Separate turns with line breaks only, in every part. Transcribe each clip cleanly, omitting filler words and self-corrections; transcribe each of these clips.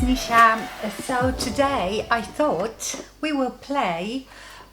Nisha. So today I thought we will play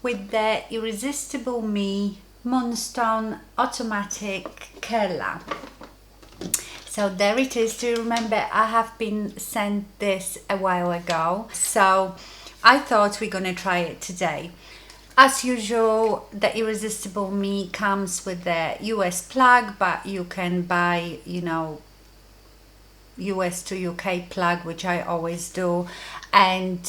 with the Irresistible Me Moonstone Automatic Curler. So there it is. Do you remember I have been sent this a while ago? So I thought we're gonna try it today. As usual, the Irresistible Me comes with the US plug, but you can buy, you know, US to UK plug, which I always do, and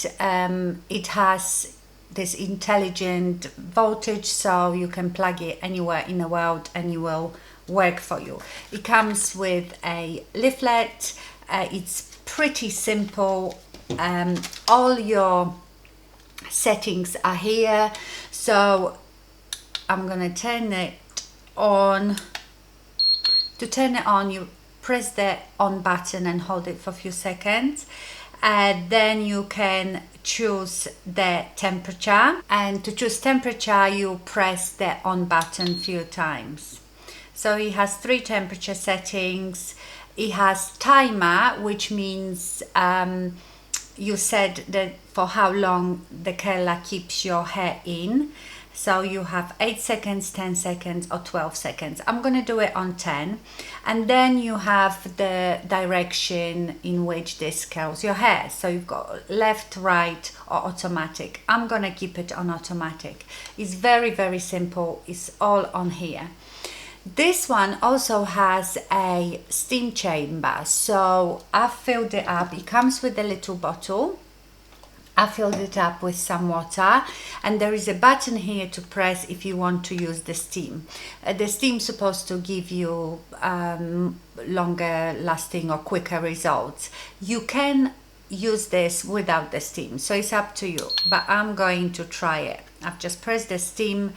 it has this intelligent voltage, so you can plug it anywhere in the world and it will work for you. It comes with a leaflet. It's pretty simple. All your settings are here, so I'm gonna turn it on. To turn it on, you press the on button and hold it for a few seconds, and then you can choose the temperature, and to choose temperature you press the on button a few times. So it has 3 temperature settings. It has timer, which means you said that for how long the curler keeps your hair in. So you have 8 seconds, 10 seconds or 12 seconds. I'm going to do it on 10. And then you have the direction in which this curls your hair. So you've got left, right or automatic. I'm going to keep it on automatic. It's very, very simple. It's all on here. This one also has a steam chamber. So I've filled it up. It comes with a little bottle. I filled it up with some water, and there is a button here to press if you want to use the steam. The steam is supposed to give you longer lasting or quicker results. You can use this without the steam, so it's up to you, but I'm going to try it. I've just pressed the steam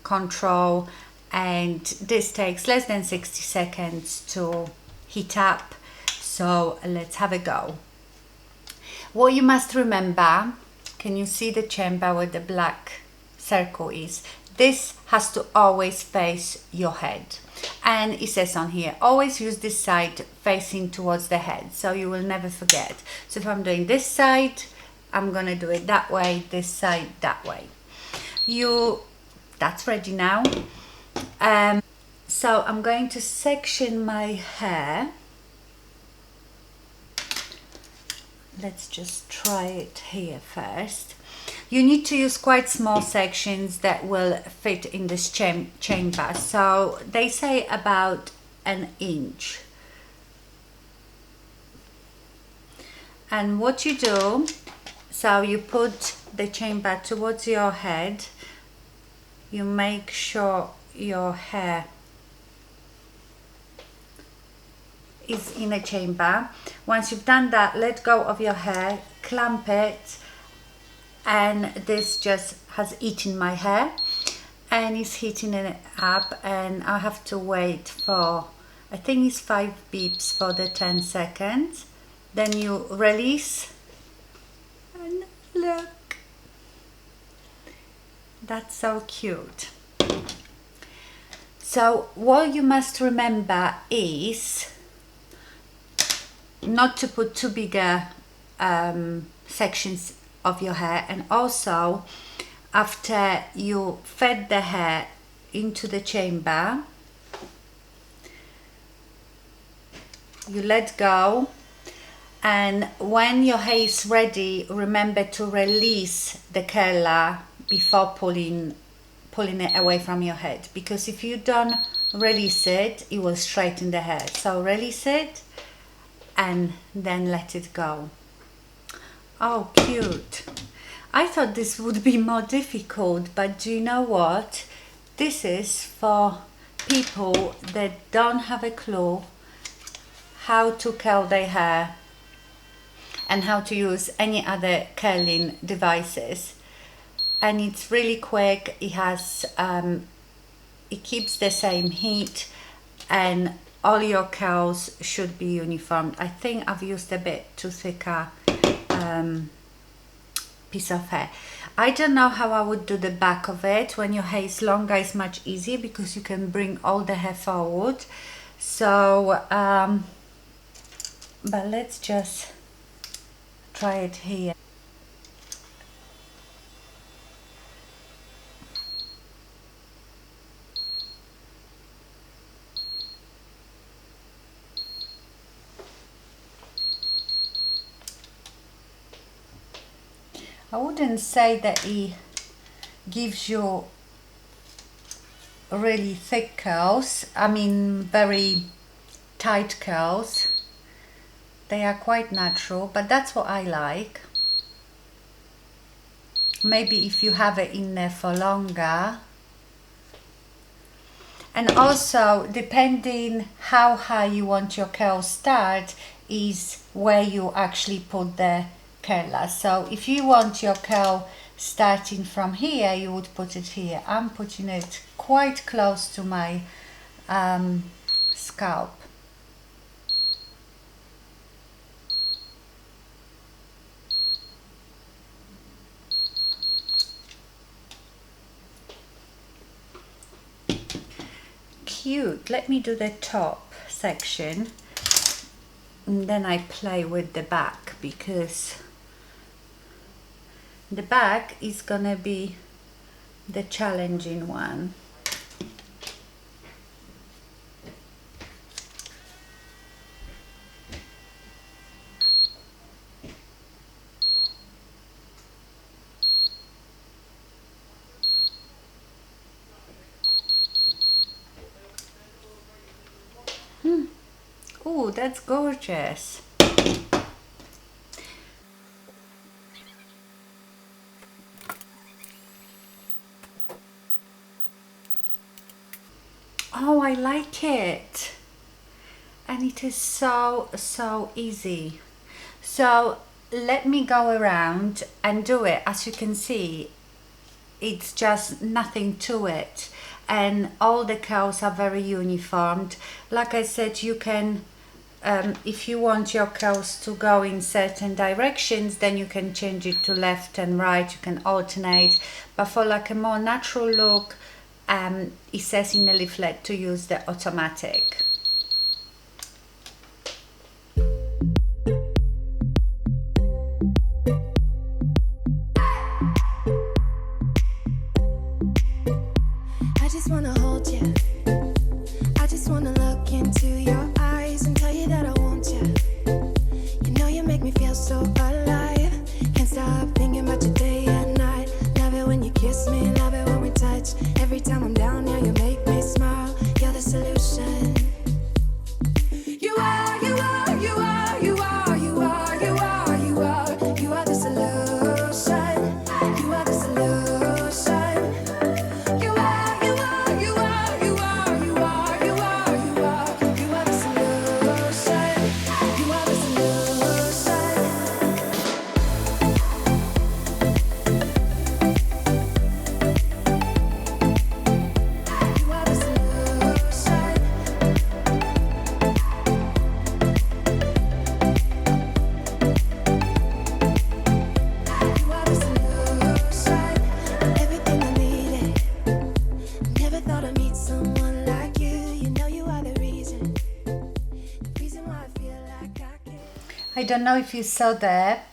control, and this takes less than 60 seconds to heat up, so let's have a go. What you must remember, can you see the chamber where the black circle is? This has to always face your head. And it says on here, always use this side facing towards the head, so you will never forget. So if I'm doing this side, I'm gonna do it that way, this side that way. That's ready now. So I'm going to section my hair. Let's just try it here first. You need to use quite small sections that will fit in this chamber. So they say about 1 inch. And what you do, so you put the chamber towards your head. You make sure your hair is in a chamber. Once you've done that, let go of your hair, clamp it, and this just has eaten my hair and it's heating it up, and I have to wait for, I think it's 5 beeps for the 10 seconds. Then you release, and look, that's so cute. So what you must remember is not to put too bigger sections of your hair, and also after you fed the hair into the chamber, you let go, and when your hair is ready, remember to release the curler before pulling it away from your head, because if you don't release it, it will straighten the hair. So release it and then let it go. Oh, cute. I thought this would be more difficult, but do you know what? This is for people that don't have a clue how to curl their hair and how to use any other curling devices. And it's really quick. It has it keeps the same heat, and all your curls should be uniform. I think I've used a bit too thicker piece of hair. I don't know how I would do the back of it. When your hair is longer, it's much easier because you can bring all the hair forward. So but let's just try it here. I wouldn't say that it gives you really thick curls, I mean very tight curls. They are quite natural, but that's what I like. Maybe if you have it in there for longer. And also, depending how high you want your curl start is where you actually put the curler. So if you want your curl starting from here, you would put it here. I'm putting it quite close to my scalp. Cute. Let me do the top section and then I play with the back, because the back is gonna be the challenging one. Oh, that's gorgeous. Oh, I like it. And it is so easy. So let me go around and do it. As you can see, it's just nothing to it. And all the curls are very uniformed. Like I said, you can, if you want your curls to go in certain directions, then you can change it to left and right. You can alternate. But for like a more natural look, it says in the leaflet to use the automatic.
I just wanna hold you. I just wanna look into your eyes and tell you that I want you. You know you make me feel so alive. Can't stop thinking about you day and night. Love it when you kiss me, love it when we touch. Every time I'm down here, you make me smile. You're the solution. You are, you are, you are, you are, you are, you are, you are. You are the solution. You are the solution. You are, you are, you are, you are, you are, you are, you are. You are the solution. You are the solution. You are the solution. You are the solution. Everything I needed. Never thought I'd meet someone like you. You know you are the reason why I feel like I can.
I don't know if you saw there,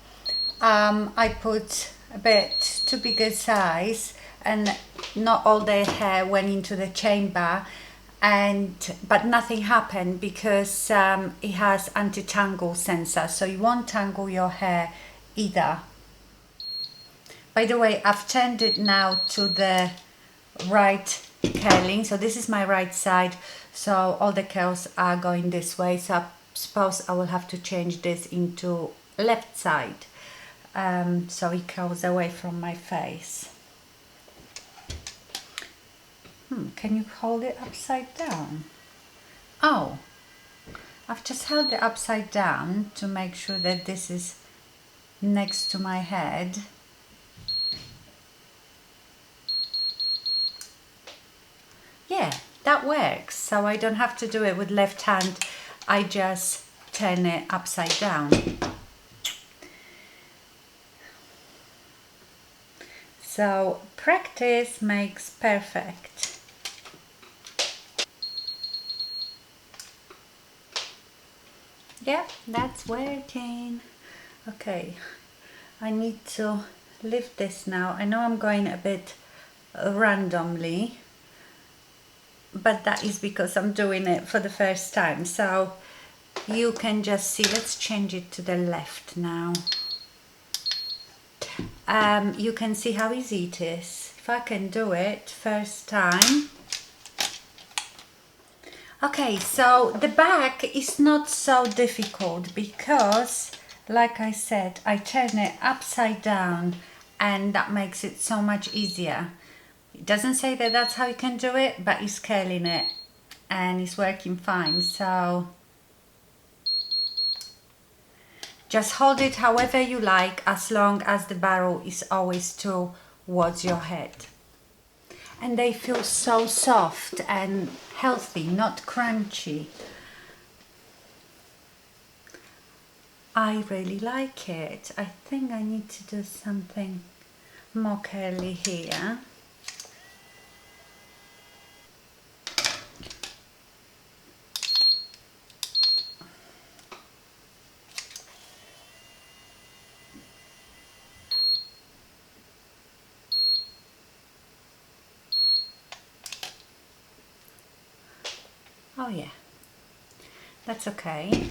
I put a bit too big a size and not all the hair went into the chamber, but nothing happened because it has anti-tangle sensor, so you won't tangle your hair either. By the way, I've turned it now to the right curling, so this is my right side, so all the curls are going this way, so I suppose I will have to change this into left side, so it curls away from my face. Can you hold it upside down? Oh, I've just held it upside down to make sure that this is next to my head. Yeah, that works. So I don't have to do it with left hand. I just turn it upside down. So practice makes perfect. Yeah, that's working. Okay, I need to lift this now. I know I'm going a bit randomly, but that is because I'm doing it for the first time. So you can just see, let's change it to the left now. You can see how easy it is. If I can do it first time. Okay, so the back is not so difficult because, like I said, I turn it upside down and that makes it so much easier. It doesn't say that that's how you can do it, but it's curling it and it's working fine. So just hold it however you like, as long as the barrel is always towards your head. And they feel so soft and healthy, not crunchy. I really like it. I think I need to do something more curly here. Oh yeah, that's okay.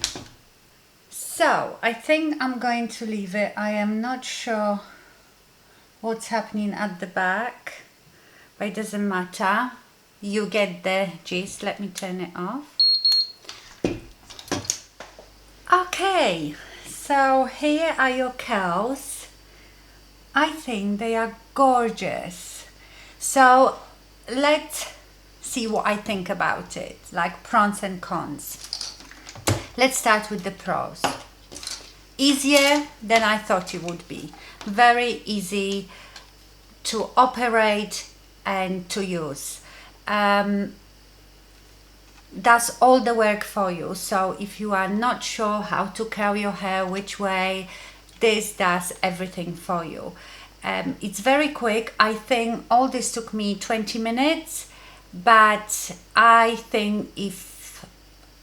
So I think I'm going to leave it. I am not sure what's happening at the back, but it doesn't matter. You get the gist. Let me turn it off. Okay, so here are your curls. I think they are gorgeous. So let's see what I think about it, like pros and cons. Let's start with the pros. Easier than I thought it would be. Very easy to operate and to use. Does all the work for you. So if you are not sure how to curl your hair, which way, this does everything for you. It's very quick. I think all this took me 20 minutes, but I think if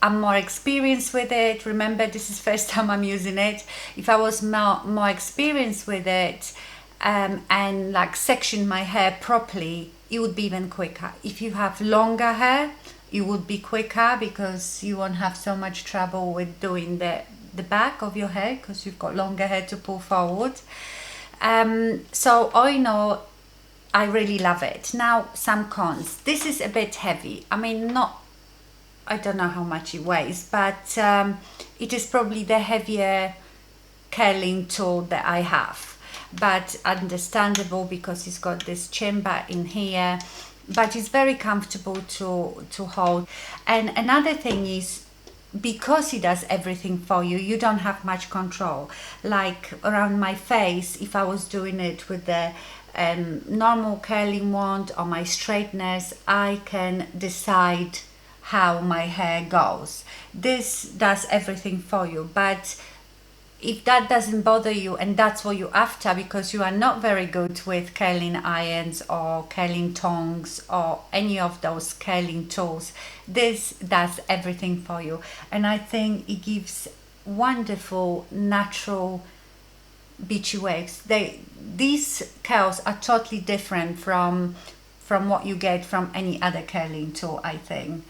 I'm more experienced with it, remember this is first time I'm using it, if I was more experienced with it and like section my hair properly, it would be even quicker. If you have longer hair, it would be quicker because you won't have so much trouble with doing the back of your hair because you've got longer hair to pull forward. So all in all, I really love it. Now some cons. This is a bit heavy. I mean, I don't know how much it weighs, but it is probably the heavier curling tool that I have. But understandable because it's got this chamber in here, but it's very comfortable to hold. And another thing is, because it does everything for you, you don't have much control. Like around my face, if I was doing it with the normal curling wand or my straighteners, I can decide how my hair goes. This does everything for you, but if that doesn't bother you and that's what you're after, because you are not very good with curling irons or curling tongs or any of those curling tools, this does everything for you. And I think it gives wonderful natural beachy waves. These curls are totally different from what you get from any other curling tool. I think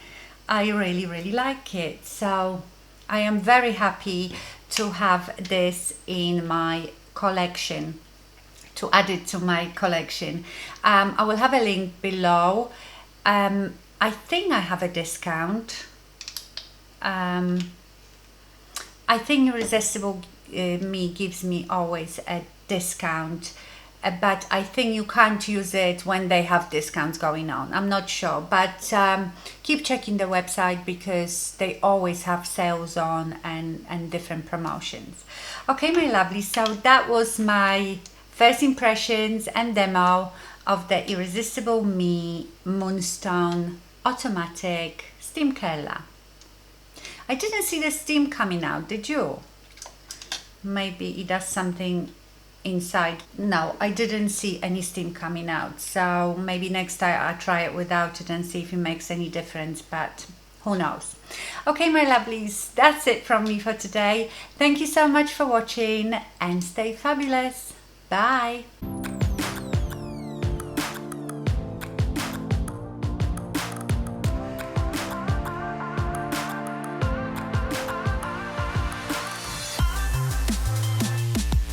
I really like it. So I am very happy to have this in my collection, to add it to my collection. I will have a link below. I think I have a discount. I think Irresistible Me gives me always a discount, but I think you can't use it when they have discounts going on. I'm not sure, but keep checking the website because they always have sales on and different promotions. Okay, my lovely, so that was my first impressions and demo of the Irresistible Me Moonstone Automatic Steam Curler. I didn't see the steam coming out, did you? Maybe it does something inside. No, I didn't see any steam coming out, so maybe next time I'll try it without it and see if it makes any difference, but who knows. Okay, my lovelies, that's it from me for today. Thank you so much for watching and stay fabulous. Bye.